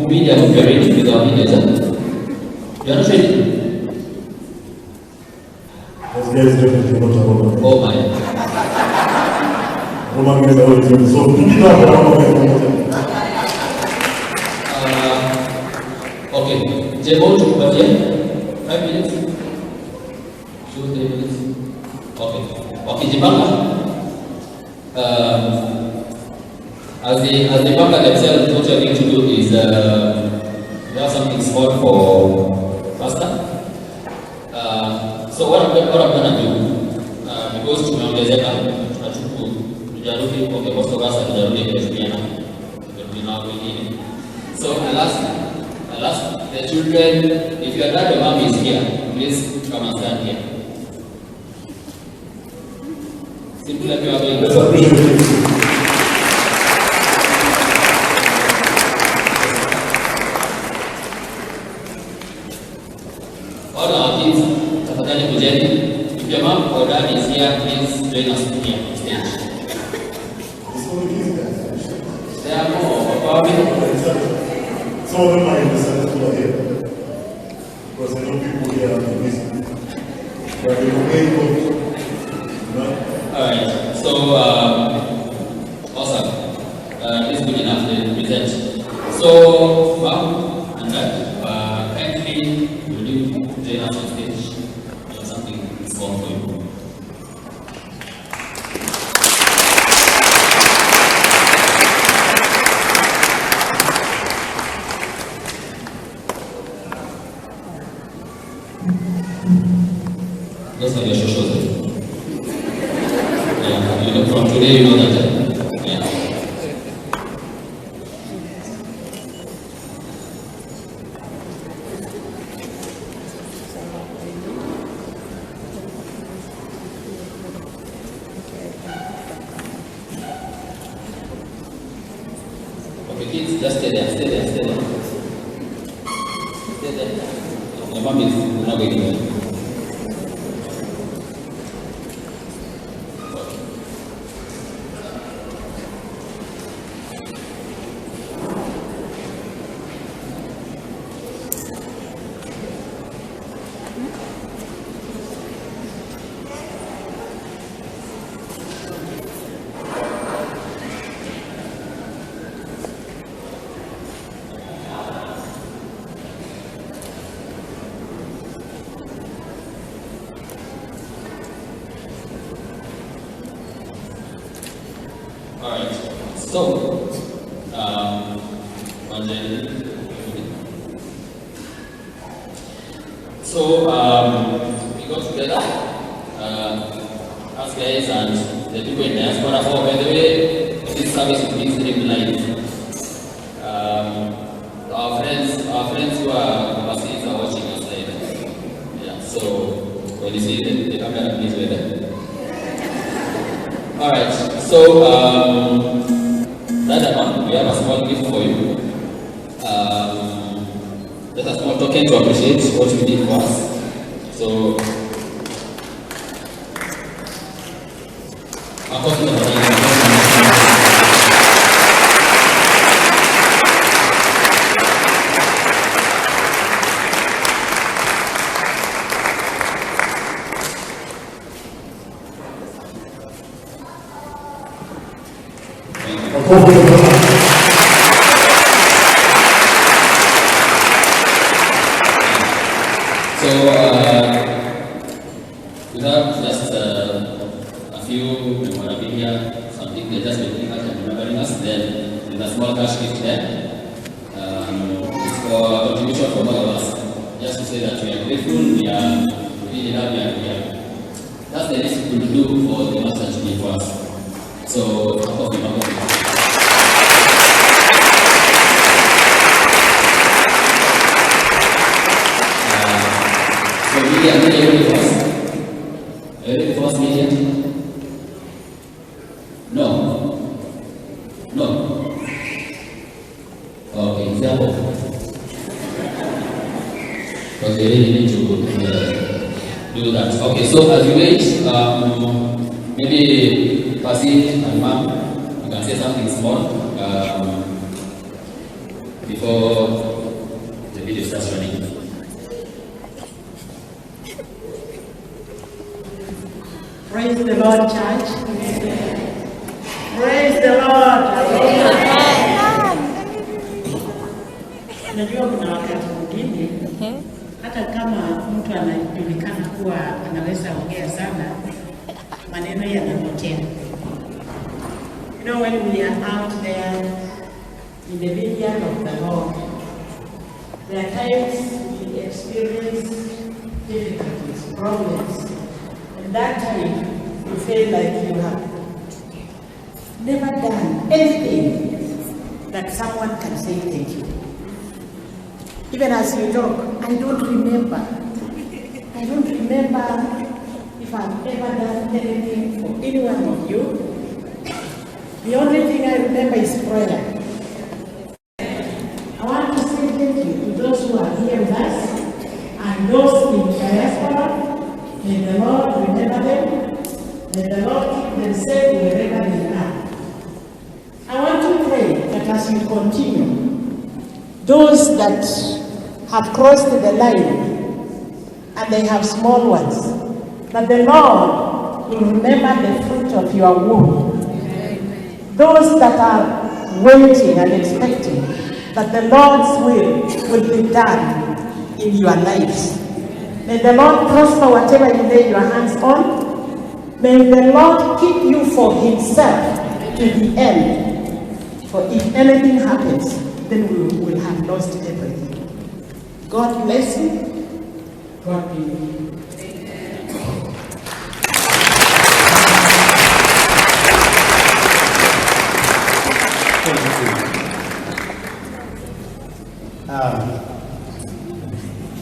mean that we are ready without me later? You are not ready? Oh my. Okay. Jebol, but yeah? 5 minutes? 2, 3 minutes? Okay. Okay, Jibanga. As the banker themselves, what you are going to do is you have something small for pastor. So what I'm going to do, because tumeongezeka tujarudi okay postogasa tujarudi Kristiana now wengine. So I'll ask the children, if your dad or mom is here, please come and stand here. Simply like you are going to all our kids, tafadhali kujeni. If your mom or dad is here, please join us here on stage. There are more, probably. Some of them are in the Sunday school here. Because I know people here are busy. But they will make Alright, so awesome. It's good enough to present. So, mom and dad, kindly will you join us on stage? Something small for you. Those are your shows. Yeah, you know, from today you know that. Yeah. Okay, kids, just stay there. Stay there. Your mom is not going to. Alright, so, we got together, us guys and the people in diaspora. Oh, by the way, this service will be streamed live. Our friends who are overseas are watching us live. Yeah, so when you see the camera, please wait there. Alright, so that one, we have a small gift for you. That's a small token to appreciate what you did for us. So, we have just a few memorabilia, something they just making us and remembering us. Then there's a small cash gift there. It's for a contribution from all of us. Just to say that we are grateful, we really love you, that's the least we could do for the master to give for us. So, of course, we media, every first media? No. Okay, example. Because they really need to do that. Okay, so as you wait, maybe Pasi and Mom, you can say something small. before the video starts running. Praise the Lord, church. Praise the Lord. Najua kuna wakati mwingine hata kama mtu anajulikana kuwa anaweza ongea sana, maneno yanapotea. You know, when we are out there in the vineyard of the Lord, there are times we experience difficulties, problems. And that time, you feel like you have never done anything that someone can say thank you. Even as you talk, I don't remember if I've ever done anything for any one of you. The only thing I remember is prayer. I want to say thank you to those who are here with us and those in diaspora. May the Lord remember them. May the Lord keep them safe wherever they are. I want to pray that as you continue, those that have crossed the line and they have small ones, that the Lord will remember the fruit of your womb. Amen. Those that are waiting and expecting, that the Lord's will be done in your lives. May the Lord prosper whatever you lay your hands on. May the Lord keep you for himself to the end. For if anything happens, then we will have lost everything. God bless you. God be with you.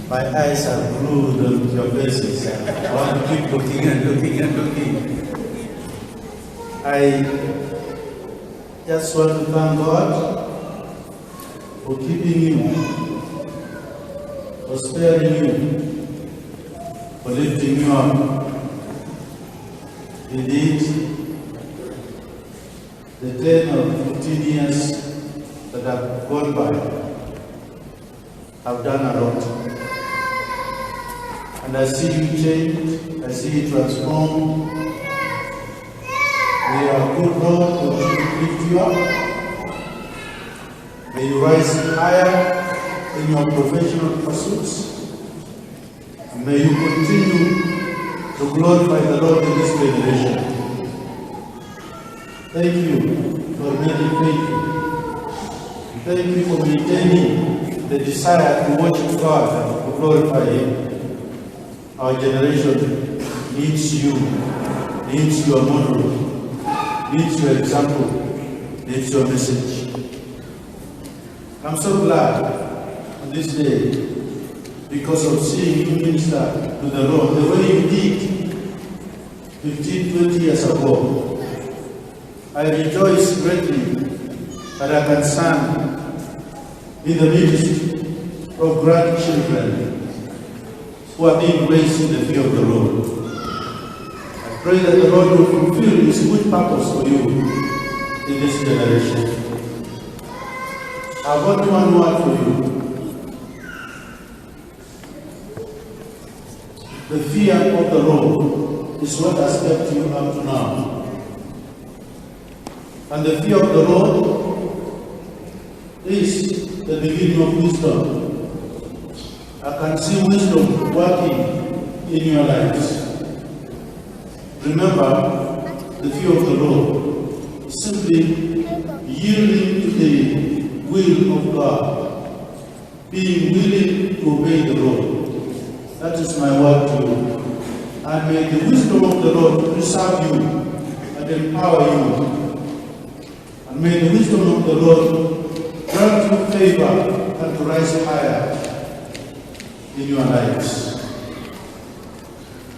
My eyes are glued on your faces. I want to keep looking and looking and looking. I just want to thank God for keeping you, for sparing you, for lifting you up. Indeed, the 10 or 15 years that have gone by have done a lot. And I see you change, I see you transform. May our good Lord continue to lift you up. May you rise higher in your professional pursuits. And may you continue to glorify the Lord in this generation. Thank you for remaining faithful. Thank you for maintaining the desire to worship God and to glorify Him. Our generation needs you, needs your model, needs your example, needs your message. I'm so glad on this day because of seeing you minister to the Lord the way you did 15, 20 years ago. I rejoice greatly that I can stand in the midst of grandchildren who are being raised in the fear of the Lord. I pray that the Lord will fulfill His good purpose for you in this generation. I've got one word for you. The fear of the Lord is what has kept you up to now. And the fear of the Lord is the beginning of wisdom. I can see wisdom working in your lives. Remember, the fear of the Lord is simply yielding to the will of God, being willing to obey the Lord. That is my word to you. And may the wisdom of the Lord preserve you and empower you. And may the wisdom of the Lord grant you favor and to rise higher in your lives.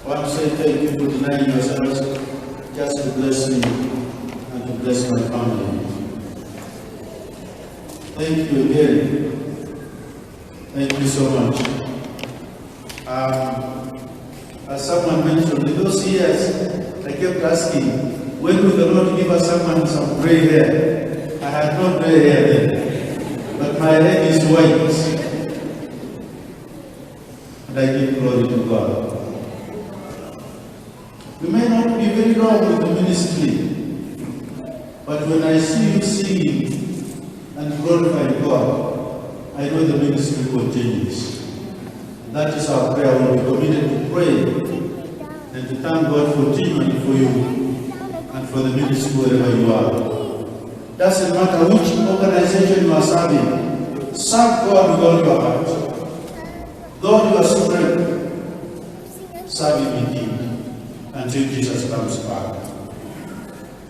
I want to say thank you for denying yourselves just to bless me and to bless my family. Thank you again. Thank you so much. As someone mentioned, in those years, I kept asking, when will the Lord give us someone some gray hair? I had no gray hair then. But my leg is white. And I give glory to God. You may not be very long with the ministry, but when I see you singing and glorifying God, I know the ministry continues. That is our prayer. We'll be committed to pray and to thank God continually for you and for the ministry wherever you are. Doesn't matter which organization you are serving, serve God with all your heart. God, your strength, serve Him indeed until Jesus comes back.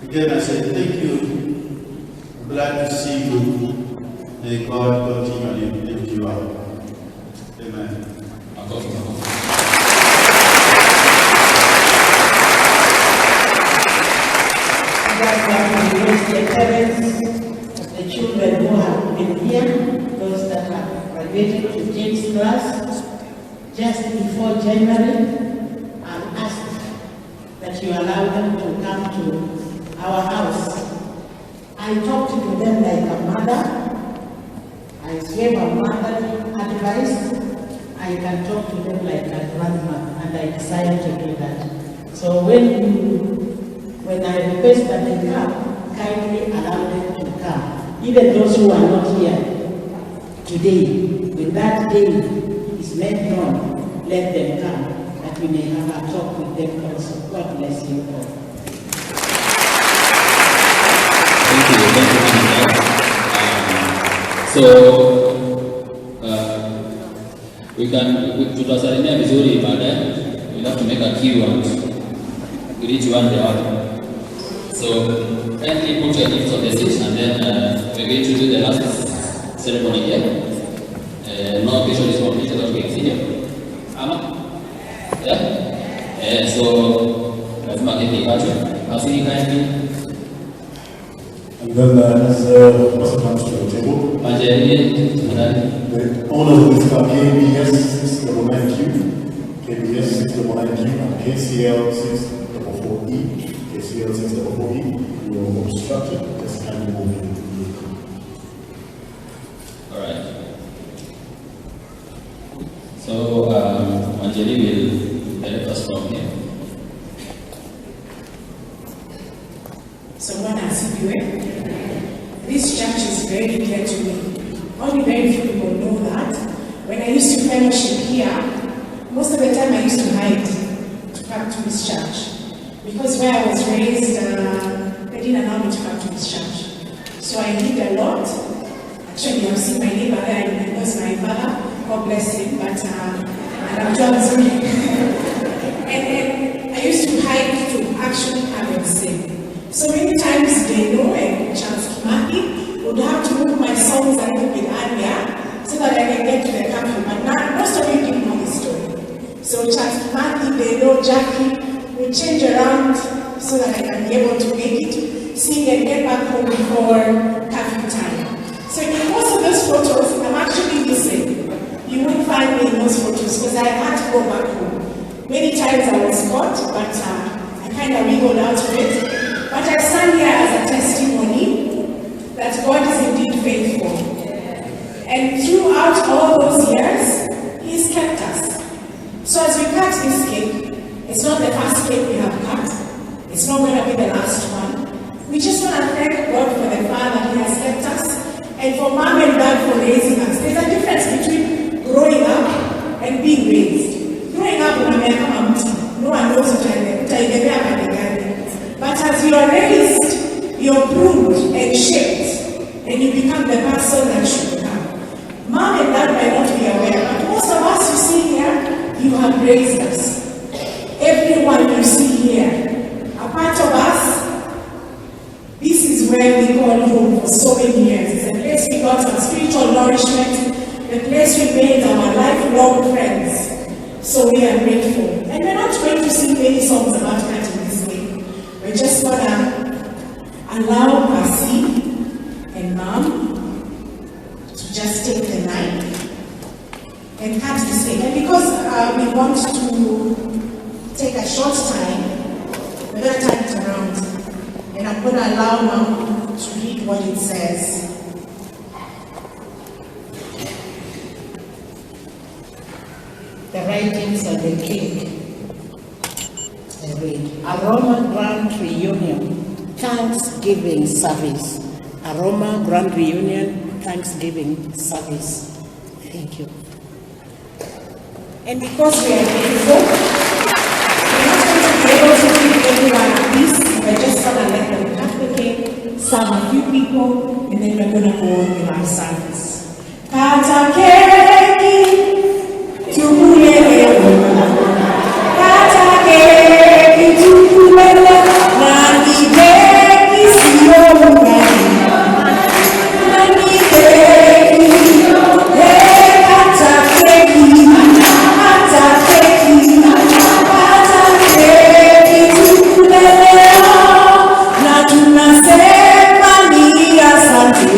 Again, I say thank you. I'm glad to see you. May God continually lift you up. Amen. The parents of the children who have been here, those that have graduated to James class just before January, and asked that you allow them to come to our house. I talked to them like a mother. I gave a motherly advice. I can talk to them like a grandma, and I decided to do that. So when I request that they come, kindly allow them to come. Even those who are not here today, when that day is made known, let them come, that we may have a talk with them also. God bless you all. Thank you, so tutasalimia vizuri baadaye. We'll have to make a keyword with each one the other. So kindly put your gifts on the seat, and then we're going to do the last ceremony here. No occasion is completed that we can see here. Yeah? So lazima kete ikacho. I'll see you kindly. And then as the person comes to the table, the owners of this car, KBS 699Q, KBS 699Q, and KCL 644E, KCL 644E, you're obstructed, just kindly move in. Alright. So, Anjali will direct us from here. So what has he doing? This church is very dear to me. Only very few people know that. When I used to fellowship here, most of the time I used to hide to come to this church. Because where I was raised, they didn't allow me to come to this church. So I did a lot. Actually, I've seen my neighbor there, and he was my father. God bless him, but I'm Johnson. And I used to hide to actually come and sing. So many times they know, and Charles Kimaki would have to move my songs a little bit earlier so that I can get to the cafe. But now, most of you didn't know the story. So Charles Kimaki, they know Jackie, we change around so that I can be able to make it, sing and get back home before cafe time. So in most of those photos, I'm actually missing. You won't find me in those photos because I had to go back home. Many times I was caught, but I kind of wiggled out of it. But I stand here as a testimony that God is indeed faithful. And throughout all those years, He's kept us. So as we cut this cake, it's not the first cake we have cut. It's not going to be the last one. We just want to thank God for the fact that He has kept us, and for Mom and Dad for raising us. There's a difference between growing up and being raised. Growing up, no one knows what but as you are raised, you're pruned and shaped, and you become the person that you become. Mom and Dad might not be aware, but most of us you see here, you have raised us. Everyone you see here, a part of us, this is where we call home for so many years. It's a place we got our spiritual nourishment, the place we made our lifelong friends. So we are grateful. And we're not going to sing many songs about cutting this cake. We're just going to allow Pasi and Mom to just take the knife and cut this cake. And because we want to take a short time, we're going to turn it around. And I'm going to allow Mom to read what it says. the writings of the king. I read, Aroma Grand Reunion, Thanksgiving Service. Aroma Grand Reunion, Thanksgiving Service. Thank you. And because we are grateful, we're not going to be able to give everyone a piece. We're just going to let them cut the cake, serve a few people, and then we're going to go on with our service. Kata keki, tukulele. Kata keki, tukulele. Nani keki, siyo mungani. Nani keki, kata keki. Kata keki, tukulele. Na tunasema ni asante.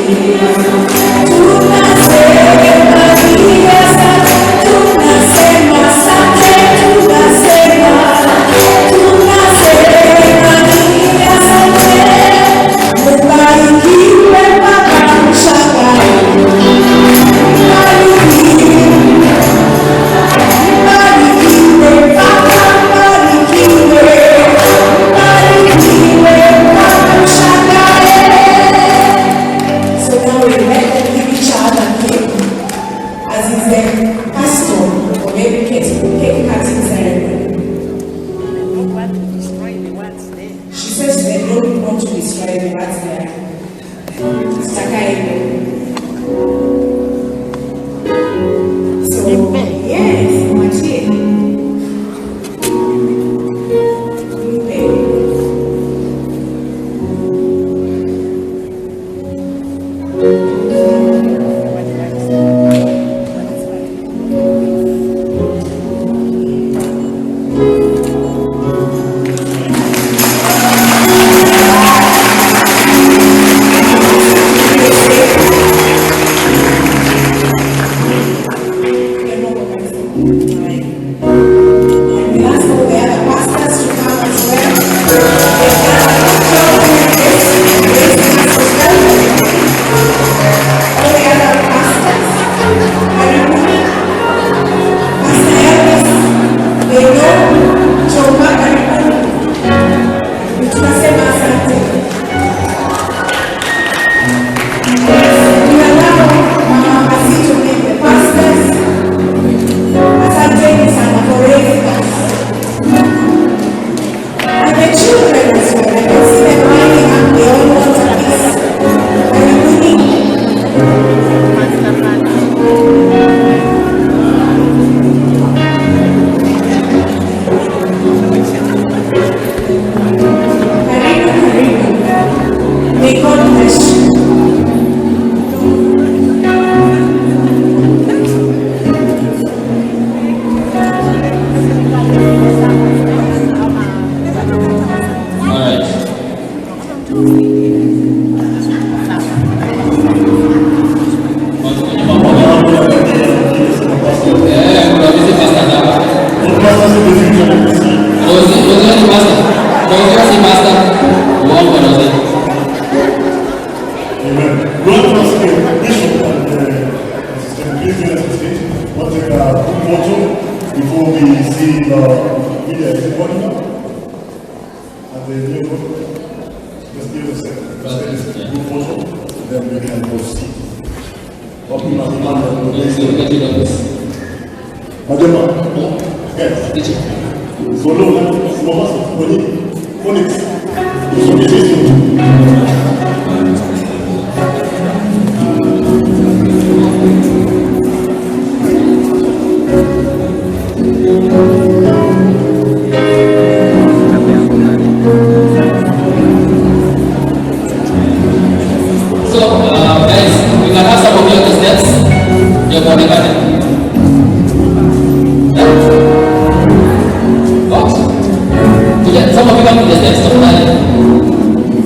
Some of you come to the steps of life.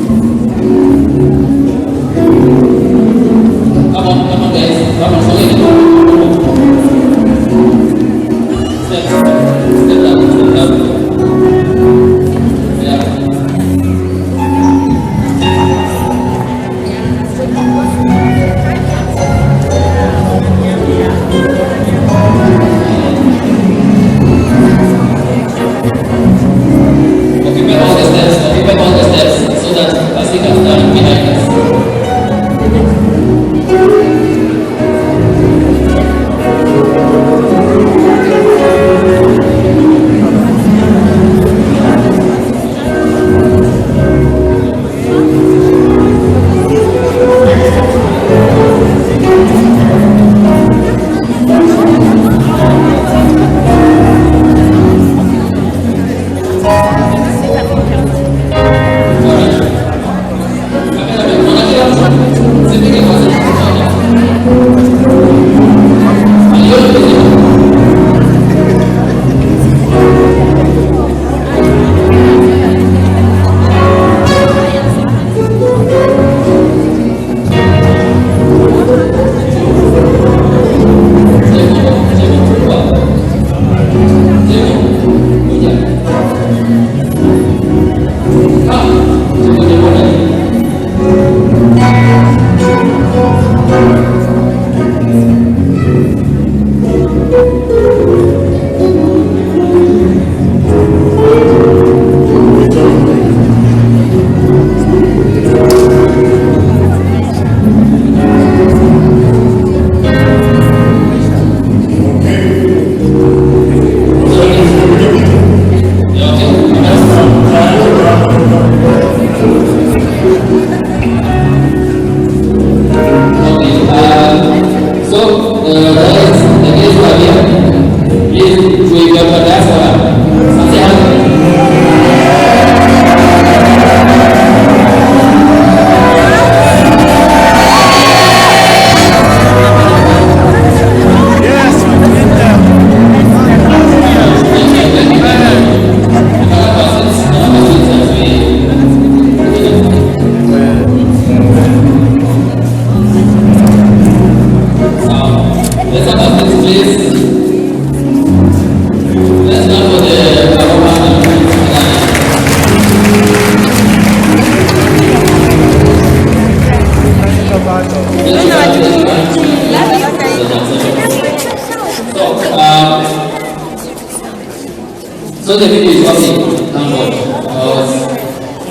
So the video is working, thank God. I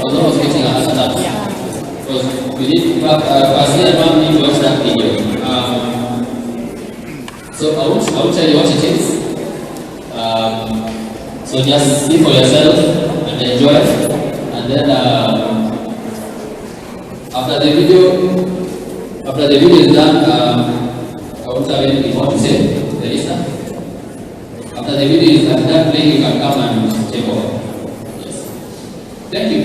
was getting a setup. Because we did, personally, I don't need to watch that video. So I will tell you what it is. So just see for yourself and enjoy. And then after the video is done, I won't have anything more to say. There is none. After the video is done playing, you can come and take over. Yes. Thank you.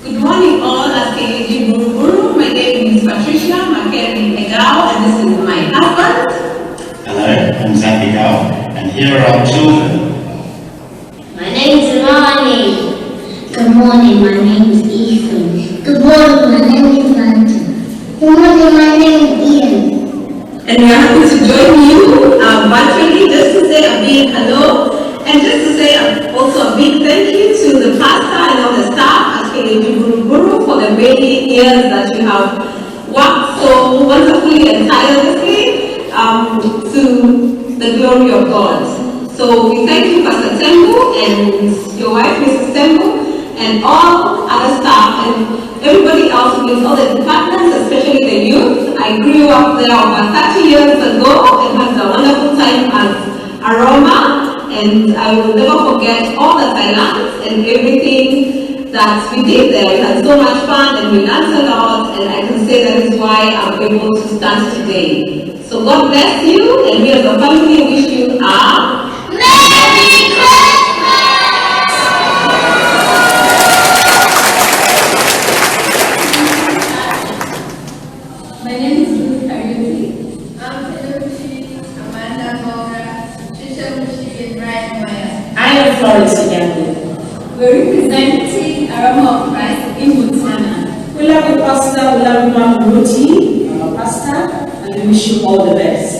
Good morning all at Buruburu. My name is Patricia Makeri, and this is my husband. Hello, I'm Zambi Gao, and here are our children. My name is Ronnie. Good morning, my name is Ethan. Good morning, my name is Martin. Good morning, my name is Ian. And we are happy to join you virtually just to say a big hello and just to say also a big thank you to the pastor and all the staff at Buruburu for the many years that you have worked so wonderfully and tirelessly to the glory of God. So we thank you, Pastor Tembo, and your wife, Mrs. Tembo, and all other staff, and everybody else in all the departments, especially the youth. I grew up there over 30 years ago and had a wonderful time as Aroma, and I will never forget all the talents and everything that we did there. We had so much fun and we learned a lot, and I can say that is why I'm able to stand today. So God bless you, and we as a family wish you a Merry Christmas! My name is Ruth Ariuti. I'm Philipians, Amanda Mora, Trisha Mushi, and Ryan Maya. I am Florence Again. We're representing Aroma of Christ in Botswana. We love you, Pastor. We love you, Mom Ruti, our pastor, and we wish you all the best.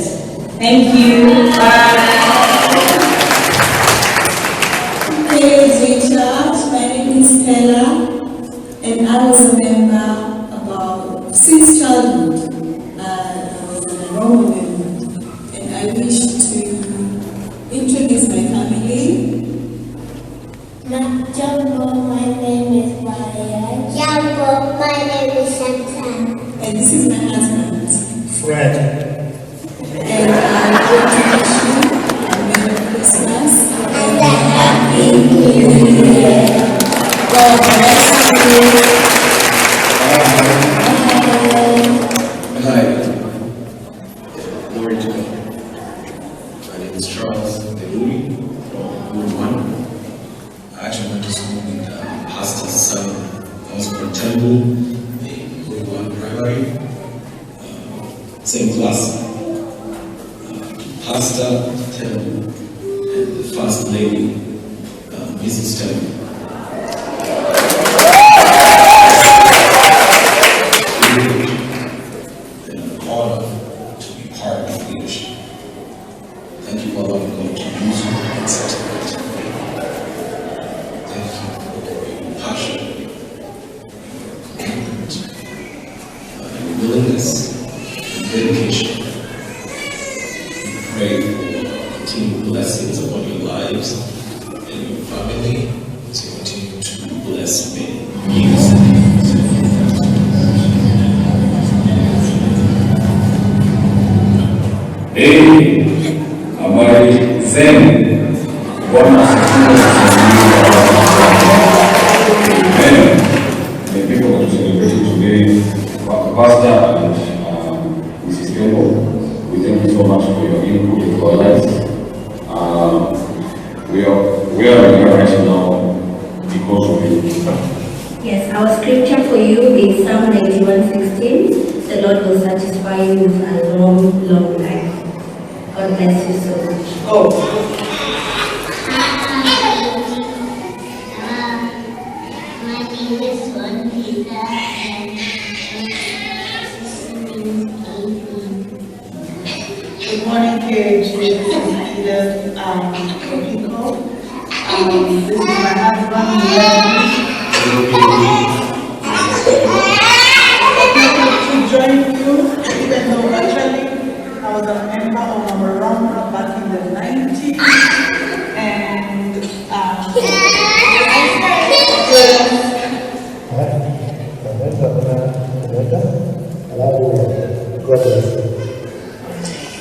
Thank you. Bye. My name is Stella, and I was a member about since childhood. I was an Aroma member, and I wish to introduce my family. Jumbo, my name is Maria. Jumbo, my name is Santa. And this is my husband, Fred. and I want to wish you a Merry Christmas And a Happy New Year. God bless you. Hi. Glory to God. My name is Charles Deluri from Buruburu. I actually went to school with Pastor's son, Osborne Temple, in Buruburu Primary. Same class. Pastor Temple and the First Lady, Mrs. Temple. Honor to be part of leadership. Thank you for allowing God to use you in such a way. Thank you for your passion, your commitment, and willingness and dedication. We pray for continued blessings upon your lives and your family. So May people to celebrate today, Pastor and Mrs. Temple, we thank you so much for your input into our lives. We are here right now because of you. Yes, our scripture for you is Psalm 91:16. The Lord will satisfy you with a long, long life. God bless you so much. Good morning, KH. This is Peter Pico. This is my husband, to join you, even though actually I was a member of Aroma back in the 90s. And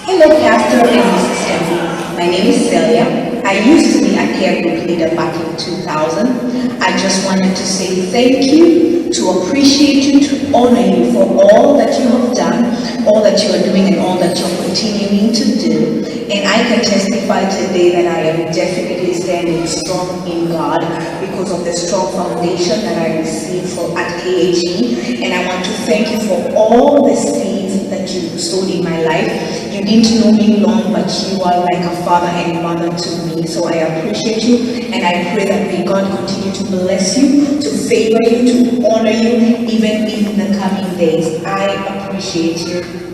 Hello, Pastor and Mrs. Temple. My name is Celia. I used to be a care group leader back in 2000. I just wanted to say thank you, to appreciate you, to honor you for all that you have done, all that you are doing, and all that you're continuing to do. And I can testify today that I am definitely standing strong in God because of the strong foundation that I received at KHE. And I want to thank you for all the seeds that you sowed in my life. You didn't know me long, but you are like a father and mother to me. So I appreciate you, and I pray that may God continue to bless you, to favor you, to honor you, even in the coming days. I appreciate you.